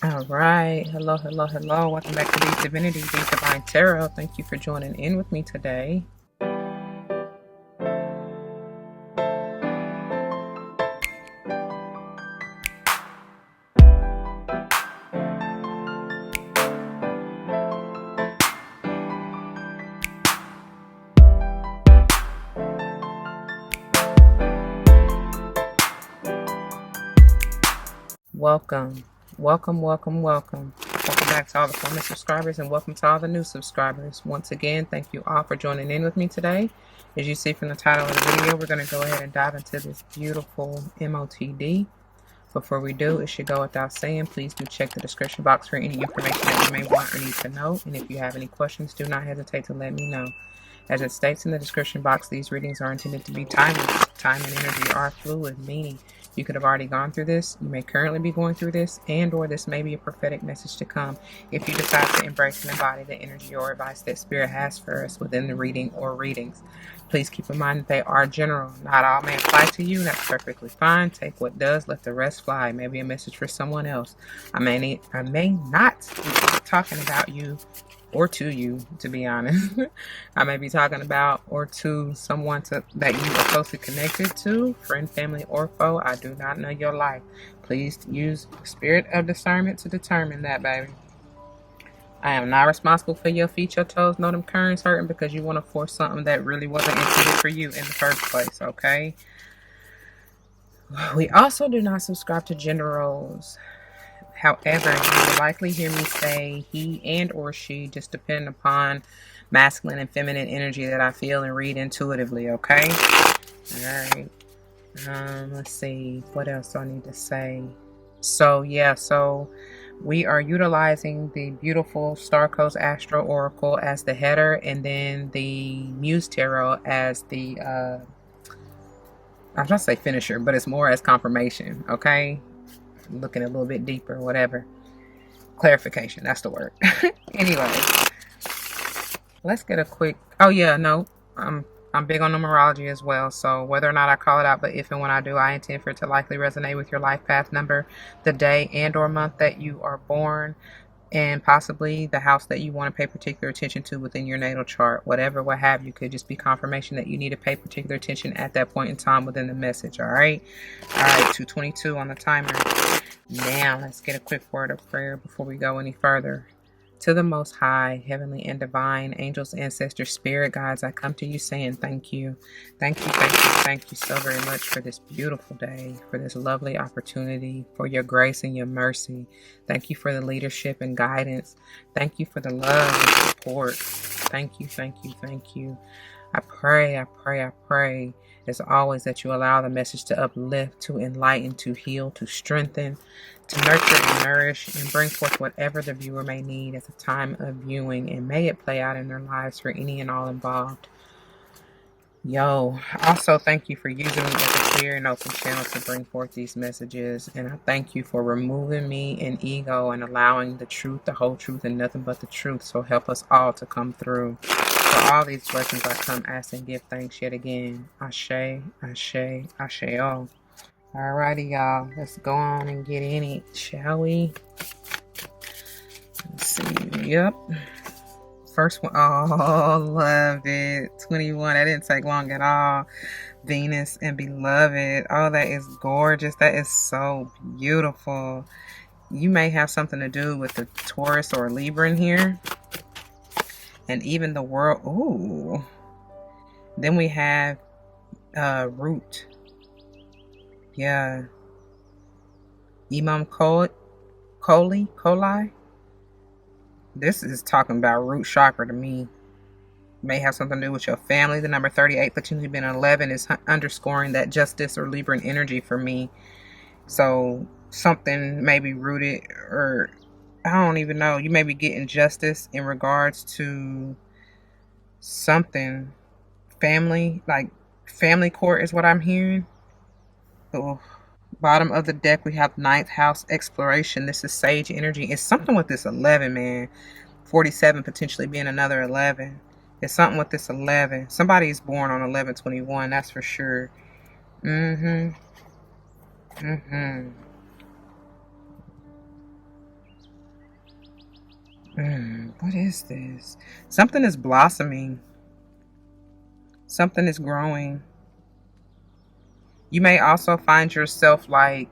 All right. Hello, hello, hello. Welcome back to the Divinity, the Divine Tarot. Thank you for joining in with me today. Welcome. Welcome, welcome, welcome. Welcome back to all the former subscribers and welcome to all the new subscribers. Once again, thank you all for joining in with me today. As you see from the title of the video, we're going to go ahead and dive into this beautiful MOTD. Before we do, it should go without saying, please do check the description box for any information that you may want or need to know. And if you have any questions, do not hesitate to let me know. As it states in the description box, these readings are intended to be timeless. Time and energy are fluid, meaning you could have already gone through this, you may currently be going through this, and or this may be a prophetic message to come if you decide to embrace and embody the energy or advice that Spirit has for us within the reading or readings. Please keep in mind that they are general. Not all may apply to you. That's perfectly fine. Take what does, let the rest fly. Maybe a message for someone else. I may not be talking about you or to you, to be honest. I may be talking about or to someone that you are closely connected to, friend, family, or foe. I do not know your life. Please use spirit of discernment to determine that, baby. I am not responsible for your feet, your toes, no them currents hurting because you want to force something that really wasn't intended for you in the first place, okay? We also do not subscribe to gender roles. However, you will likely hear me say he and or she, just depending upon masculine and feminine energy that I feel and read intuitively, okay? Alright. Let's see. What else do I need to say? So we are utilizing the beautiful Starcodes Astro Oracle as the header, and then the Muse Tarot as the I was going to say finisher, but it's more as confirmation, okay? Looking a little bit deeper, whatever. Clarification, that's the word. Anyway, let's get a quick, I'm big on numerology as well, so whether or not I call it out, but if and when I do, I intend for it to likely resonate with your life path number, the day and or month that you are born, and possibly the house that you want to pay particular attention to within your natal chart. Whatever, what have you, could just be confirmation that you need to pay particular attention at that point in time within the message, all right? All right, 2:22 on the timer. Now, let's get a quick word of prayer before we go any further. To the Most High, Heavenly and Divine, angels, ancestors, spirit guides, I come to you saying thank you. Thank you, thank you, thank you so very much for this beautiful day, for this lovely opportunity, for your grace and your mercy. Thank you for the leadership and guidance. Thank you for the love and support. Thank you, thank you, thank you. I pray, as always, that you allow the message to uplift, to enlighten, to heal, to strengthen, to nurture and nourish, and bring forth whatever the viewer may need at the time of viewing, and may it play out in their lives for any and all involved. Also thank you for using me as a clear and open channel to bring forth these messages, and I thank you for removing me and ego and allowing the truth, the whole truth, and nothing but the truth. So help us all to come through. For all these blessings I come, ask, and give thanks yet again. Ashe, ashe, ashe, oh. Alrighty, y'all. Let's go on and get in it, shall we? Let's see. Yep. First one. Oh, loved it. 21. That didn't take long at all. Venus and Beloved. Oh, that is gorgeous. That is so beautiful. You may have something to do with the Taurus or Libra in here. And even the world. Ooh. Then we have Root. Yeah. Imam Coli. This is talking about root chakra to me. May have something to do with your family. The number 38 potentially being 11 is underscoring that justice or Libran energy for me. So something may be rooted, or I don't even know. You may be getting justice in regards to something. Family, like family court is what I'm hearing. Oh. Bottom of the deck, we have ninth house exploration. This is sage energy. It's something with this 11, man. 47 potentially being another 11. It's something with this 11. Somebody is born on 11/21, that's for sure. What is this? Something is blossoming. Something is growing. You may also find yourself like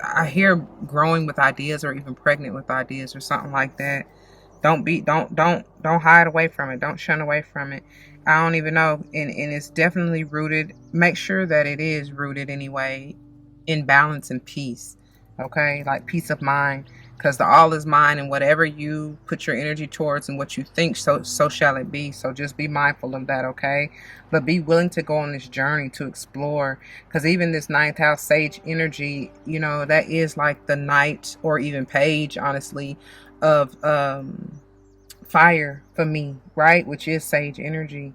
I hear growing with ideas, or even pregnant with ideas, or something like that. Don't hide away from it. Don't shun away from it. I don't even know. And it's definitely rooted. Make sure that it is rooted anyway in balance and peace. Okay? Like peace of mind. Because the all is mine, and whatever you put your energy towards and what you think, so shall it be. So just be mindful of that, okay? But be willing to go on this journey to explore. Because even this ninth house sage energy, you know, that is like the knight, or even page, honestly, of fire for me, right? Which is sage energy.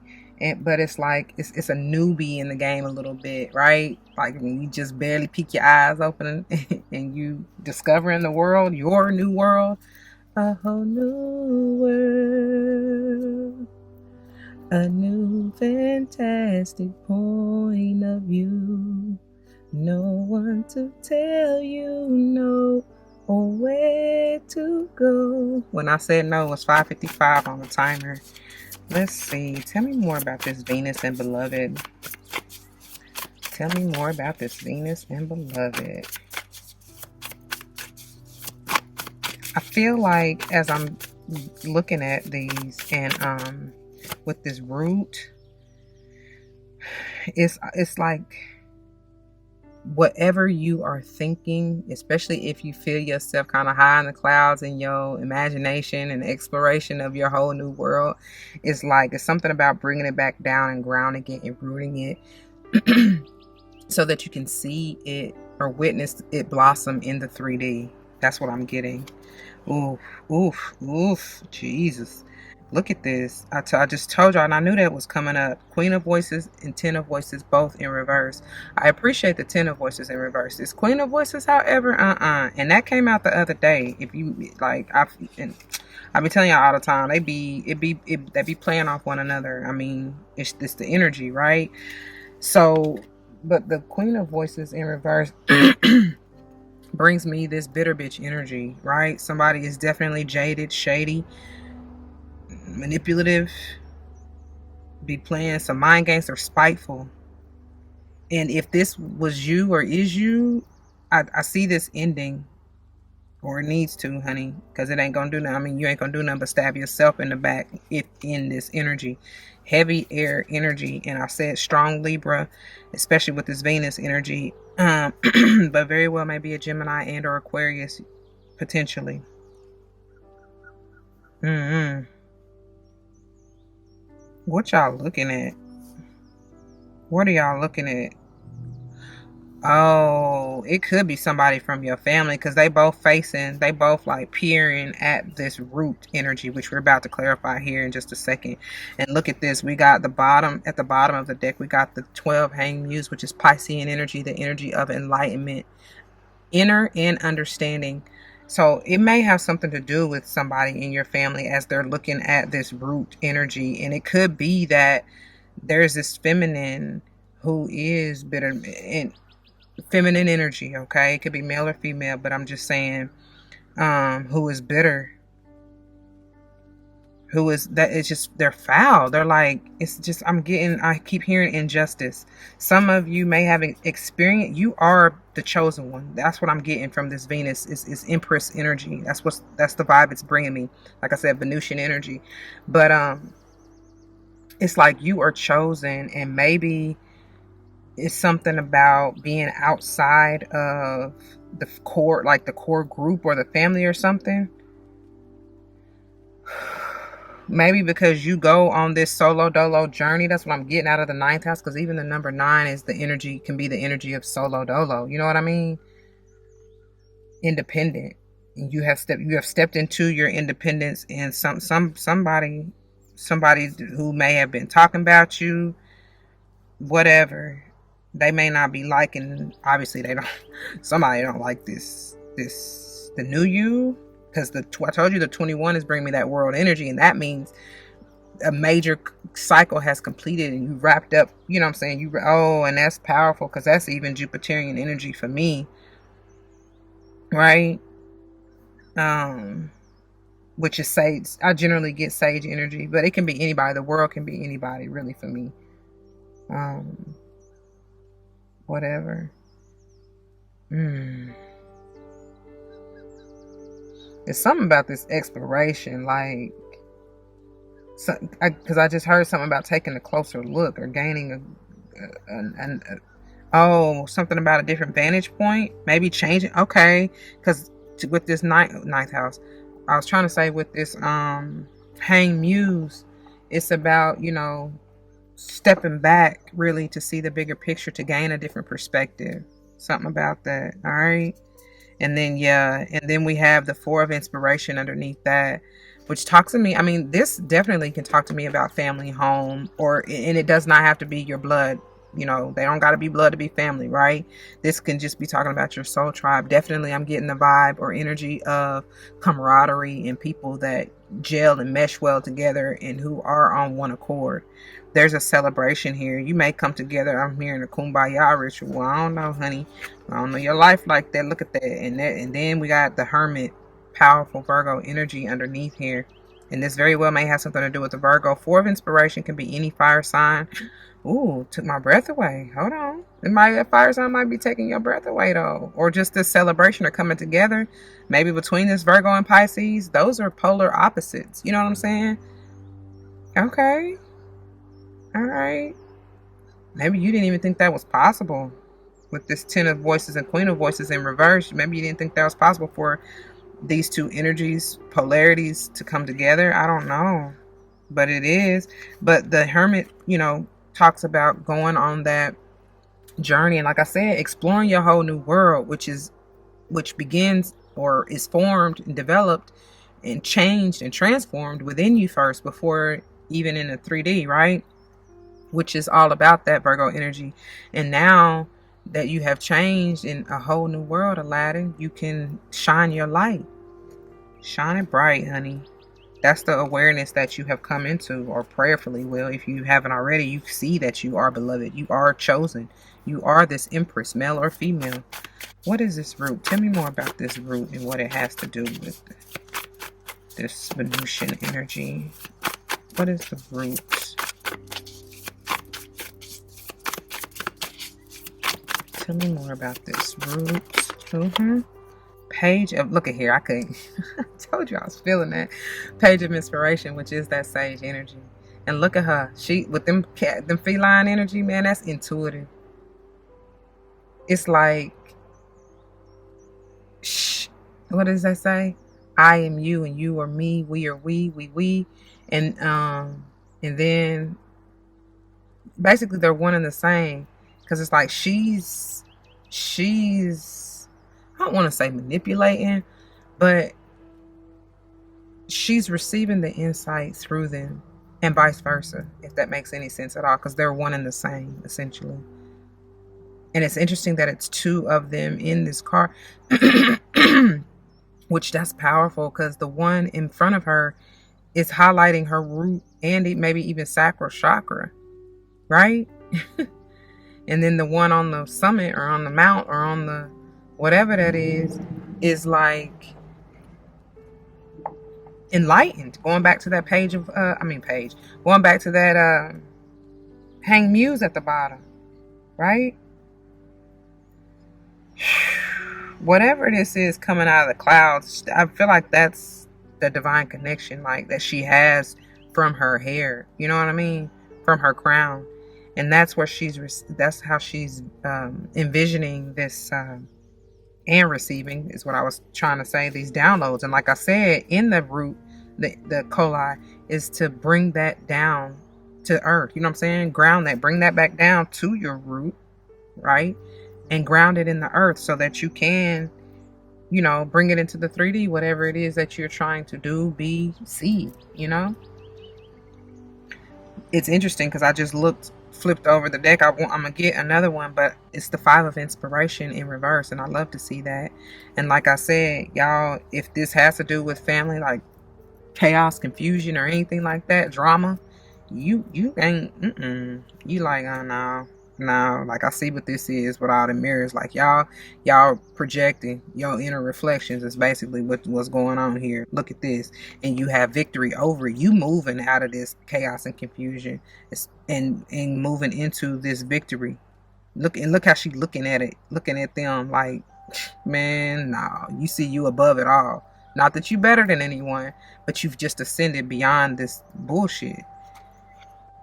But it's like it's a newbie in the game a little bit, right? Like when you just barely peek your eyes open and you discovering the world, your new world, a whole new world, a new fantastic point of view. No one to tell you no or where to go. When I said no, it was 5:55 on the timer. Let's see. Tell me more about this Venus and Beloved. Tell me more about this Venus and Beloved. I feel like as I'm looking at these, and with this root, it's like whatever you are thinking, especially if you feel yourself kind of high in the clouds in your imagination and exploration of your whole new world, it's like it's something about bringing it back down and grounding it and rooting it so that you can see it or witness it blossom in the 3D. That's what I'm getting. Oof, oof, oof, Jesus. Look at this. I just told y'all, and I knew that was coming up. Queen of Voices and Ten of Voices, both in reverse. I appreciate the Ten of Voices in reverse. This Queen of Voices, however, and that came out the other day. If you like, I be telling y'all all the time, they be playing off one another. I mean, it's the energy, right? So, but the Queen of Voices in reverse brings me this bitter bitch energy, right? Somebody is definitely jaded, shady, manipulative, be playing some mind games, or spiteful. And if this was you or is you, I see this ending, or it needs to, honey, because it ain't gonna do nothing. I mean, you ain't gonna do nothing but stab yourself in the back if in this energy. Heavy air energy, and I said strong Libra, especially with this Venus energy, but very well may be a Gemini and or Aquarius potentially. What y'all looking at? What are y'all looking at? Oh, it could be somebody from your family, because they both like peering at this root energy, which we're about to clarify here in just a second. And look at this. We got at the bottom of the deck, we got the 12 hang muse, which is Piscean energy, the energy of enlightenment, inner and understanding. So it may have something to do with somebody in your family as they're looking at this root energy. And it could be that there's this feminine who is bitter, and feminine energy, okay? It could be male or female, but I'm just saying, who is bitter, who is that, it's just, they're foul. They're like, it's just, I keep hearing injustice. Some of you may have experienced, you are the chosen one. That's what I'm getting from this Venus is Empress energy. That's the vibe it's bringing me. Like I said, Venusian energy. But it's like you are chosen, and maybe it's something about being outside of the core, like the core group or the family or something. Maybe because you go on this solo dolo journey. That's what I'm getting out of the ninth house, because even the number 9 is the energy, can be the energy of solo dolo. You know what I mean? Independent. You have stepped into your independence, and somebody who may have been talking about you, whatever. They may not be liking, obviously they don't, somebody don't like the new you, because I told you the 21 is bringing me that world energy, and that means a major cycle has completed and you wrapped up, you know what I'm saying? And that's powerful, because that's even Jupiterian energy for me, right? which is sage. I generally get sage energy, but it can be anybody. The world can be anybody, really, for me. Whatever. There's something about this exploration, like, because I just heard something about taking a closer look or gaining something about a different vantage point, maybe changing. Okay, because with this ninth house, I was trying to say with this hang muse, it's about, you know, stepping back really to see the bigger picture, to gain a different perspective. Something about that. All right. And then we have the Four of Inspiration underneath that, which talks to me. I mean, this definitely can talk to me about family, home, and it does not have to be your blood. You know, they don't got to be blood to be family, right? This can just be talking about your soul tribe. Definitely, I'm getting the vibe or energy of camaraderie and people that gel and mesh well together and who are on one accord. There's a celebration here. You may come together. I'm hearing a kumbaya ritual. I don't know, honey. I don't know your life like that. Look at that. And then we got the Hermit, powerful Virgo energy underneath here. And this very well may have something to do with the Virgo. Four of Inspiration can be any fire sign. Ooh, took my breath away. Hold on. That fire sign might be taking your breath away, though. Or just this celebration or coming together. Maybe between this Virgo and Pisces. Those are polar opposites. You know what I'm saying? Okay. All right. Maybe you didn't even think that was possible with this Ten of Voices and Queen of Voices in reverse. Maybe you didn't think that was possible for these two energies, polarities to come together. I don't know, but it is. But the Hermit, you know, talks about going on that journey. And like I said, exploring your whole new world, which begins or is formed and developed and changed and transformed within you first before even in the 3D, right? Which is all about that Virgo energy. And now that you have changed in a whole new world, Aladdin, you can shine your light. Shine it bright, honey. That's the awareness that you have come into, or prayerfully will. If you haven't already, you see that you are beloved. You are chosen. You are this empress, male or female. What is this root? Tell me more about this root and what it has to do with this Venusian energy. What is the root? Tell me more about this root. Page of, look at here, I told you I was feeling that. Page of Inspiration, which is that sage energy. And look at her. She, with them feline energy, man, that's intuitive. It's like, what does that say? I am you and you are me. We are we. And then basically they're one and the same. Because it's like she's I don't want to say manipulating, but she's receiving the insight through them and vice versa, if that makes any sense at all, because they're one and the same, essentially. And it's interesting that it's two of them in this card, which that's powerful, because the one in front of her is highlighting her root and maybe even sacral chakra, right? And then the one on the summit or on the mount or on the whatever that is like enlightened. Going back to that page of, going back to that hang muse at the bottom, right? Whatever this is coming out of the clouds, I feel like that's the divine connection, like that she has from her hair. You know what I mean? From her crown. And that's how she's envisioning this and receiving, is what I was trying to say, these downloads. And like I said, in the root, the coli is to bring that down to earth. You know what I'm saying? Ground that, bring that back down to your root, right? And ground it in the earth so that you can, you know, bring it into the 3D, whatever it is that you're trying to do, be, see, you know? It's interesting because I just flipped over the deck. I'm gonna get another one, but it's the Five of Inspiration in reverse, and I love to see that. And like I said, y'all, if this has to do with family, like chaos, confusion, or anything like that, drama, you ain't, you like, oh no, Now, like I see what this is with all the mirrors. Like y'all projecting your inner reflections is basically what's going on here. Look at this, and you have victory over it. You moving out of this chaos and confusion, and moving into this victory. Look how she looking at it, looking at them like, man, no, you see you above it all. Not that you better than anyone, but you've just ascended beyond this bullshit.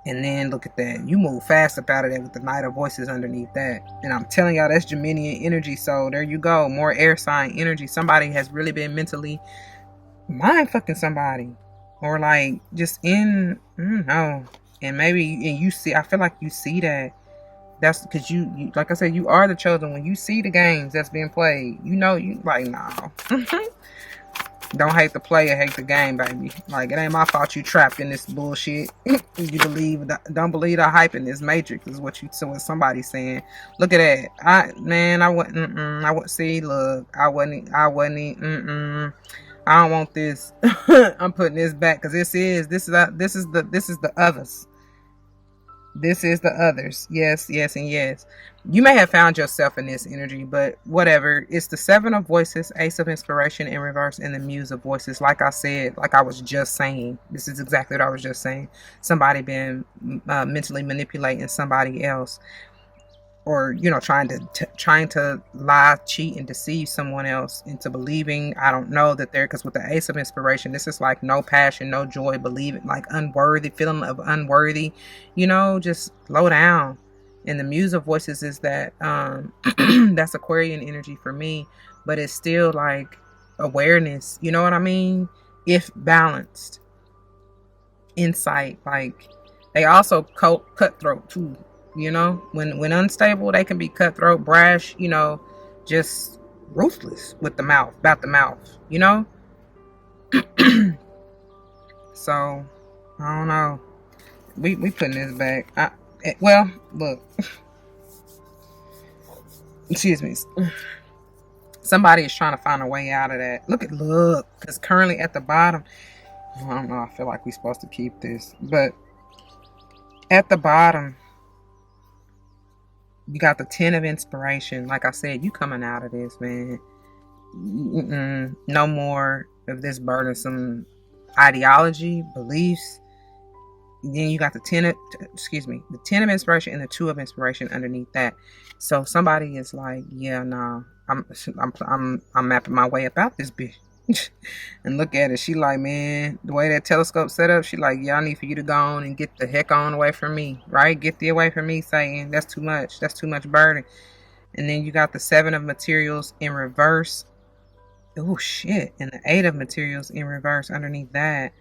And then look at that. You move fast up out of that with the Knight of Voices underneath that. And I'm telling y'all, that's Geminian energy. So there you go. More air sign energy. Somebody has really been mentally mind fucking somebody. Or like just in, no. And maybe, and you see, I feel like you see that. That's because you, like I said, you are the chosen. When you see the games that's being played, you know, you like, no. Don't hate the player, hate the game, baby. Like, it ain't my fault you trapped in this bullshit. Don't believe the hype in this matrix is what somebody's saying. Look at that. I wouldn't see, look, I don't want this. I'm putting this back because this is the others. This is the others. Yes, yes, and yes. You may have found yourself in this energy, but whatever. It's the Seven of Voices, Ace of Inspiration in reverse, and the Muse of Voices. Like I said, like I was just saying, this is exactly what I was just saying. Somebody been mentally manipulating somebody else, or trying to lie, cheat, and deceive someone else into believing, I don't know, that they're, because with the Ace of Inspiration, this is like no passion, no joy, believing, like unworthy, feeling of unworthy, just low down. And the Muse of Voices is that that's Aquarian energy for me, but it's still like awareness, you know what I mean, if balanced. Insight, like they also cutthroat too. When unstable, they can be cutthroat, brash, just ruthless with the mouth, about the mouth, So, I don't know. We putting this back. Well, look. Excuse me. Somebody is trying to find a way out of that. Look, because currently at the bottom, I don't know, I feel like we're supposed to keep this, but at the bottom, you got the 10 of Inspiration. Like I said, you coming out of this, man. No more of this burdensome ideology, beliefs. Then you got the 10 of Inspiration and the 2 of Inspiration underneath that. So somebody is like, yeah, no, I'm mapping my way about this bitch. And look at it. She like, man, the way that telescope set up, she like, yeah, I need for you to go on and get the heck on away from me, right? Get the away from me, Satan. That's too much. That's too much burden. And then you got the 7 of Materials in reverse. Oh shit. And the 8 of Materials in reverse underneath that.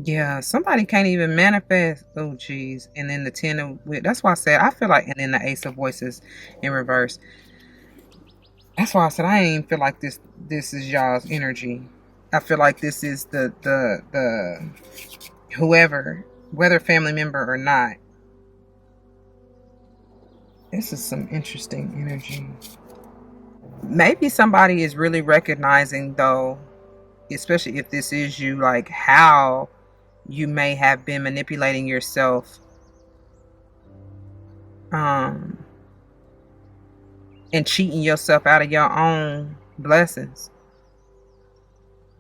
Yeah, somebody can't even manifest. Oh geez. And then the 10 of, that's why I said I feel like, and then the Ace of Voices in reverse. That's why I said I ain't even feel like this is y'all's energy. I feel like this is the whoever, whether family member or not. This is some interesting energy. Maybe somebody is really recognizing, though, especially if this is you, like how you may have been manipulating yourself and cheating yourself out of your own blessings,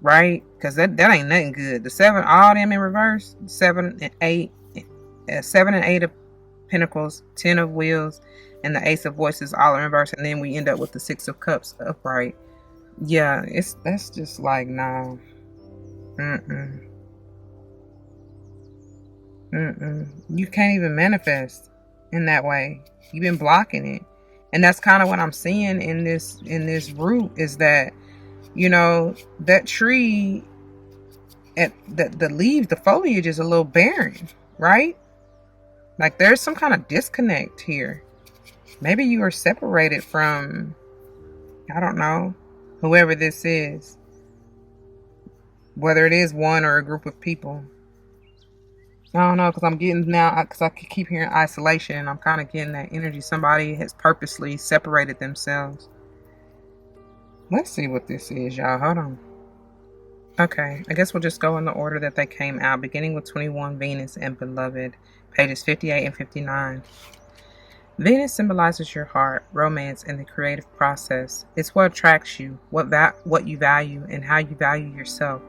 right? Because that ain't nothing good. The 7, all them in reverse, 7 and 8 of Pentacles, 10 of Wheels, and the Ace of Voices all in reverse, and then we end up with the 6 of Cups upright. Yeah, that's just like, no. You can't even manifest in that way. You've been blocking it. And that's kind of what I'm seeing in this root, is that, that tree, at the leaves, the foliage is a little barren, right? Like there's some kind of disconnect here. Maybe you are separated from, I don't know, whoever this is, whether it is one or a group of people. I don't know, because I'm getting now, because I keep hearing isolation, and I'm kind of getting that energy. Somebody has purposely separated themselves. Let's see what this is, y'all. Hold on. Okay, I guess we'll just go in the order that they came out, beginning with 21, Venus and Beloved, pages 58 and 59. Venus symbolizes your heart, romance, and the creative process. It's what attracts you, what you value, and how you value yourself.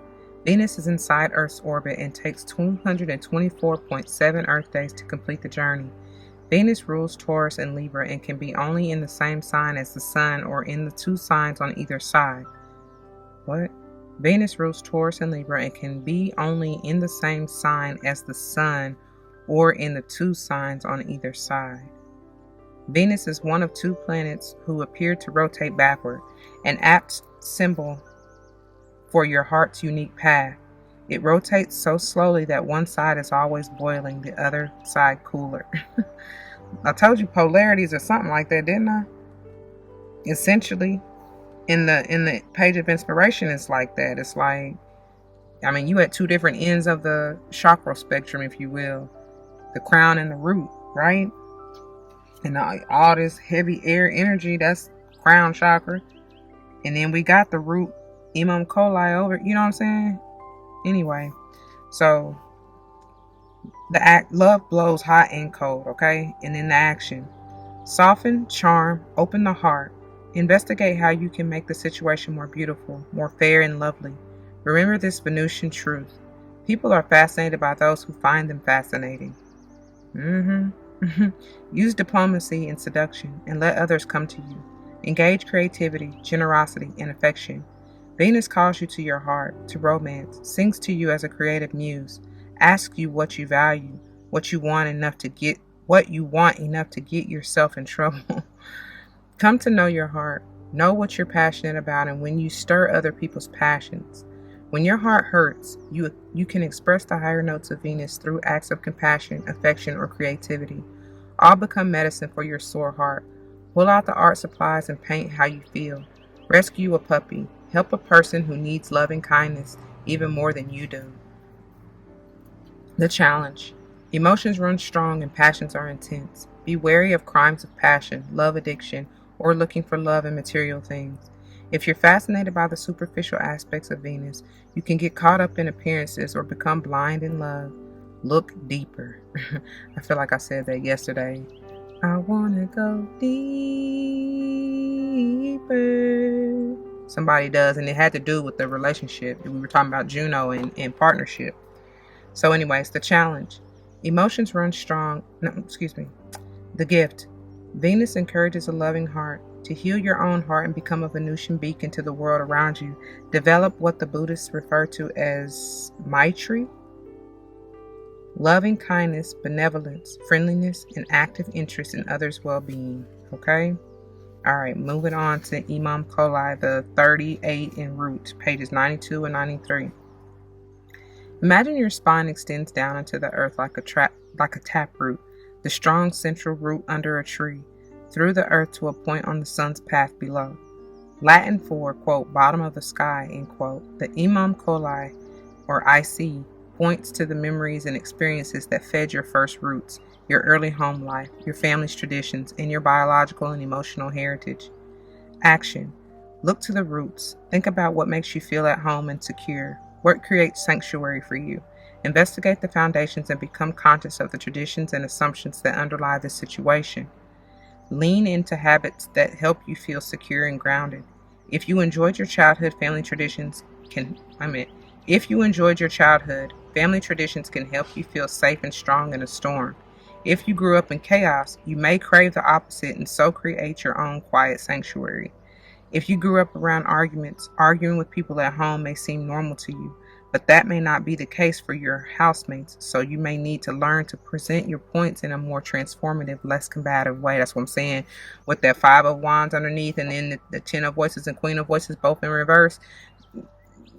Venus is inside Earth's orbit and takes 224.7 Earth days to complete the journey. Venus rules Taurus and Libra and can be only in the same sign as the Sun or in the two signs on either side. What? Venus rules Taurus and Libra and can be only in the same sign as the Sun or in the two signs on either side. Venus is one of two planets who appear to rotate backward, an apt symbol for your heart's unique path. It rotates so slowly that one side is always boiling, the other side cooler. I told you polarities or something like that, didn't I? Essentially, in the page of inspiration, it's like that. It's like, I mean, you at two different ends of the chakra spectrum, if you will. The crown and the root, right? And all this heavy air energy, that's crown chakra. And then we got the root, Imam Coli over, you know what I'm saying? Anyway, so the love blows hot and cold, okay? And then the action. Soften, charm, open the heart. Investigate how you can make the situation more beautiful, more fair and lovely. Remember this Venusian truth. People are fascinated by those who find them fascinating. Use diplomacy and seduction and let others come to you. Engage creativity, generosity, and affection. Venus calls you to your heart, to romance, sings to you as a creative muse, asks you what you value, what you want enough to get yourself in trouble. Come to know your heart, know what you're passionate about, and when you stir other people's passions. When your heart hurts, you can express the higher notes of Venus through acts of compassion, affection, or creativity. All become medicine for your sore heart. Pull out the art supplies and paint how you feel. Rescue a puppy. Help a person who needs love and kindness even more than you do. The challenge. Emotions run strong and passions are intense. Be wary of crimes of passion, love addiction, or looking for love in material things. If you're fascinated by the superficial aspects of Venus, you can get caught up in appearances or become blind in love. Look deeper. I feel like I said that yesterday. I want to go deeper. Somebody does, and it had to do with the relationship. We were talking about Juno and partnership. So anyways, the challenge. Emotions run strong. The gift. Venus encourages a loving heart. To heal your own heart and become a Venusian beacon to the world around you, develop what the Buddhists refer to as Maitri. Loving kindness, benevolence, friendliness, and active interest in others' well-being. Okay? All right, moving on to Imam Coli, the 38 in root, pages 92 and 93. Imagine your spine extends down into the earth like a taproot, the strong central root under a tree, through the earth to a point on the sun's path below. Latin for, quote, bottom of the sky, end quote. The Imam Coli, or IC, points to the memories and experiences that fed your first roots, your early home life, your family's traditions, and your biological and emotional heritage. Action. Look to the roots. Think about what makes you feel at home and secure. What creates sanctuary for you. Investigate the foundations and become conscious of the traditions and assumptions that underlie this situation. Lean into habits that help you feel secure and grounded. If you enjoyed your childhood, family traditions can help you feel safe and strong in a storm. If you grew up in chaos, you may crave the opposite and so create your own quiet sanctuary. If you grew up around arguments, arguing with people at home may seem normal to you, but that may not be the case for your housemates, so you may need to learn to present your points in a more transformative, less combative way. That's what I'm saying, with that 5 of Wands underneath and then the 10 of Voices and Queen of Voices both in reverse.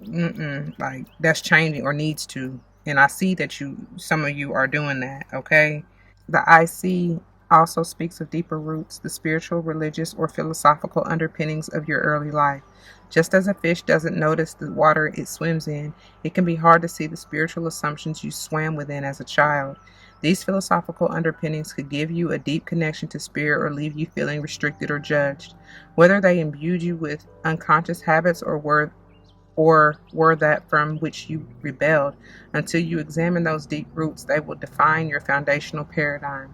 Like, that's changing or needs to. And I see that some of you are doing that, okay? The IC also speaks of deeper roots, the spiritual, religious, or philosophical underpinnings of your early life. Just as a fish doesn't notice the water it swims in, it can be hard to see the spiritual assumptions you swam within as a child. These philosophical underpinnings could give you a deep connection to spirit or leave you feeling restricted or judged. Whether they imbued you with unconscious habits or were or were that from which you rebelled. Until you examine those deep roots, they will define your foundational paradigm.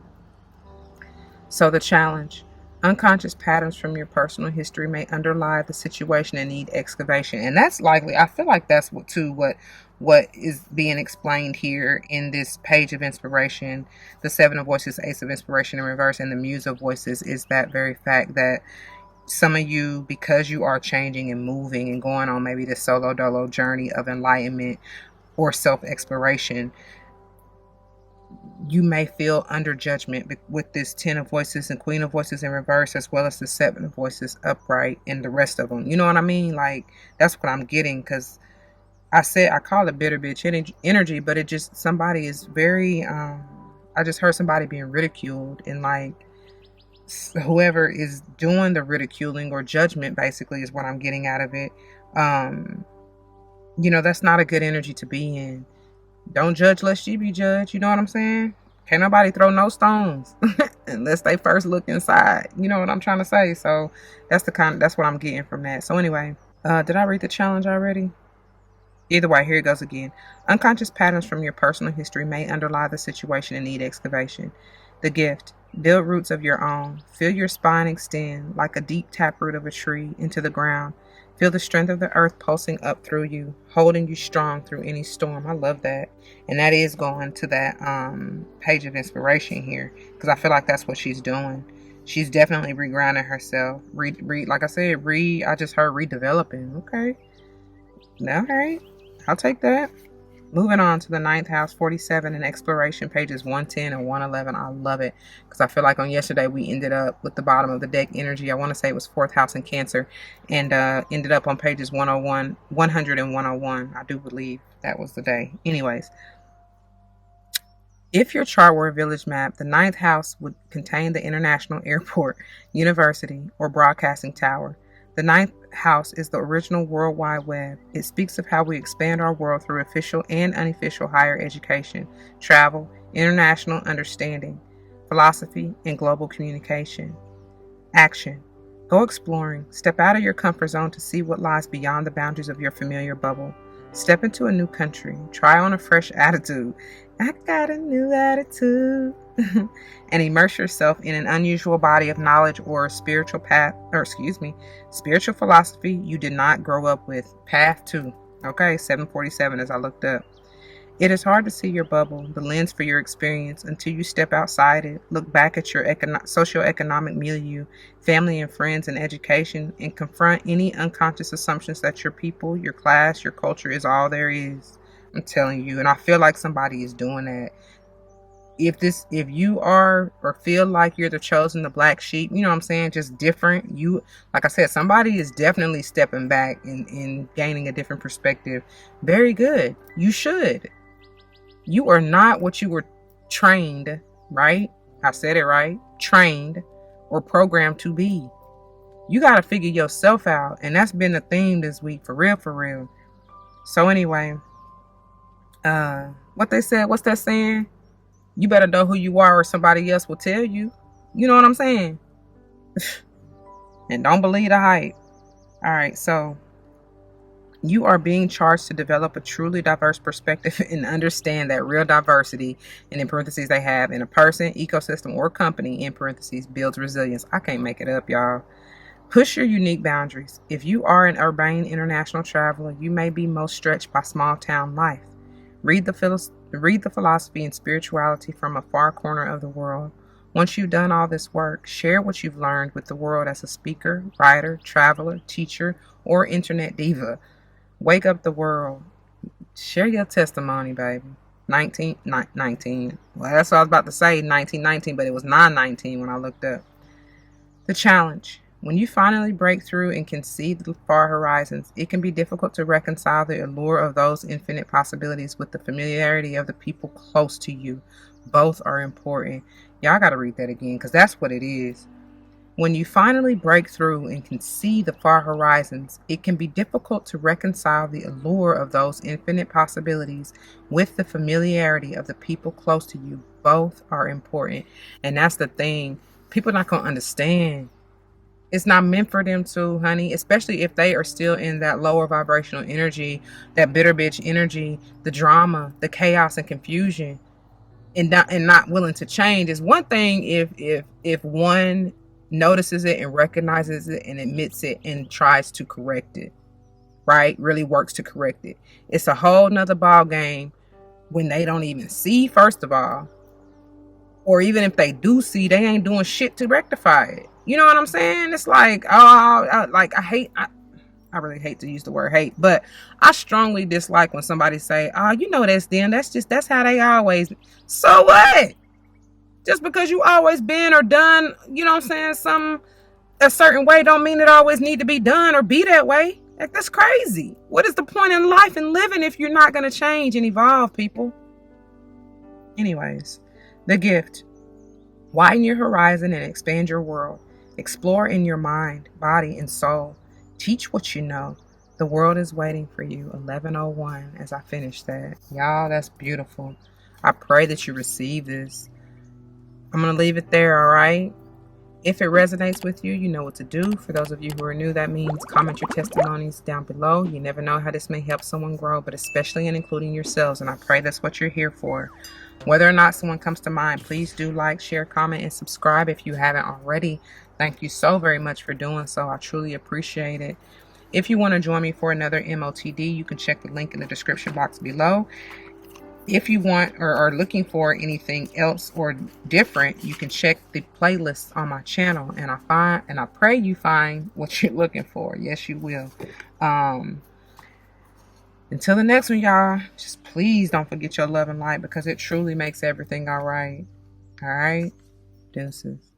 So the challenge: unconscious patterns from your personal history may underlie the situation and need excavation. And that's likely, I feel like that's what is being explained here in this page of inspiration. The Seven of Voices, Ace of Inspiration in reverse, and the Muse of Voices is that very fact that some of you, because you are changing and moving and going on maybe this solo dolo journey of enlightenment or self-exploration, you may feel under judgment with this Ten of Voices and Queen of Voices in reverse, as well as the Seven of Voices upright and the rest of them. You know what I mean? Like, that's what I'm getting, because I call it bitter bitch energy, but it just, somebody is very, I just heard somebody being ridiculed, and like, whoever is doing the ridiculing or judgment basically is what I'm getting out of it. That's not a good energy to be in. Don't judge lest ye be judged. You know what I'm saying? Can't nobody throw no stones unless they first look inside. You know what I'm trying to say? So that's what I'm getting from that. So anyway, did I read the challenge already? Either way, here it goes again. Unconscious patterns from your personal history may underlie the situation and need excavation. The gift: build roots of your own. Feel your spine extend like a deep taproot of a tree into the ground. Feel the strength of the earth pulsing up through you, holding you strong through any storm. I love that. And that is going to that page of inspiration here, because I feel like that's what she's doing. She's definitely regrounding herself. Like I said, I just heard redeveloping. Okay. All right. I'll take that. Moving on to the 9th house, 47 and exploration, pages 110 and 111. I love it, because I feel like on yesterday we ended up with the bottom of the deck energy. I want to say it was 4th house in Cancer, and ended up on pages 101, 100 and 101. I do believe that was the day. Anyways, if your chart were a village map, the 9th house would contain the international airport, university, or broadcasting tower. The 9th house is the original World Wide Web. It speaks of how we expand our world through official and unofficial higher education, travel, international understanding, philosophy, and global communication. Action: go exploring. Step out of your comfort zone to see what lies beyond the boundaries of your familiar bubble. Step into a new country. Try on a fresh attitude. I got a new attitude. And immerse yourself in an unusual body of knowledge or spiritual philosophy you did not grow up with. Path 2. Okay, 747 as I looked up. It is hard to see your bubble, the lens for your experience, until you step outside it, look back at your socioeconomic milieu, family and friends and education, and confront any unconscious assumptions that your people, your class, your culture is all there is. I'm telling you, and I feel like somebody is doing that. If you are or feel like you're the black sheep, you know what I'm saying, just different, like I said, somebody is definitely stepping back and gaining a different perspective. Very good. You should. You are not what you were trained, right? I said it right. Trained or programmed to be. You got to figure yourself out. And that's been the theme this week, for real, for real. So anyway, what they said, what's that saying? You better know who you are or somebody else will tell you. You know what I'm saying? And don't believe the hype. All right, so you are being charged to develop a truly diverse perspective and understand that real diversity, and in parentheses they have, in a person, ecosystem, or company, in parentheses, builds resilience. I can't make it up, y'all. Push your unique boundaries. If you are an urbane international traveler, you may be most stretched by small town life. Read the philosophy and spirituality from a far corner of the world. Once you've done all this work, share what you've learned with the world as a speaker, writer, traveler, teacher, or internet diva. Wake up the world. Share your testimony, baby. 19. Well, that's what I was about to say, 1919, but it was 919 when I looked up. The challenge. When you finally break through and can see the far horizons, it can be difficult to reconcile the allure of those infinite possibilities with the familiarity of the people close to you. Both are important. Y'all got to read that again, because that's what it is. When you finally break through and can see the far horizons, it can be difficult to reconcile the allure of those infinite possibilities with the familiarity of the people close to you. Both are important. And that's the thing. People are not going to understand. It's not meant for them to, honey, especially if they are still in that lower vibrational energy, that bitter bitch energy, the drama, the chaos and confusion, and not willing to change. Is one thing if one notices it and recognizes it and admits it and tries to correct it, right? Really works to correct it. It's a whole nother ball game when they don't even see, first of all, or even if they do see, they ain't doing shit to rectify it. You know what I'm saying? It's like, I really hate to use the word hate, but I strongly dislike when somebody say, oh, you know, that's them. That's how they always. So what? Just because you always been or done, you know what I'm saying, a certain way don't mean it always need to be done or be that way. Like, that's crazy. What is the point in life and living if you're not going to change and evolve, people? Anyways, the gift. Widen your horizon and expand your world. Explore in your mind, body, and soul. Teach what you know. The world is waiting for you. 1101 as I finish that. Y'all, that's beautiful. I pray that you receive this. I'm going to leave it there, all right? If it resonates with you, you know what to do. For those of you who are new, that means comment your testimonies down below. You never know how this may help someone grow, but especially in including yourselves. And I pray that's what you're here for. Whether or not someone comes to mind, please do like, share, comment, and subscribe if you haven't already. Thank you so very much for doing so. I truly appreciate it. If you want to join me for another MOTD, you can check the link in the description box below. If you want or are looking for anything else or different, you can check the playlist on my channel, and I pray you find what you're looking for. Yes, you will. Until the next one, y'all, just please don't forget your love and light, because it truly makes everything all right. All right? Deuces.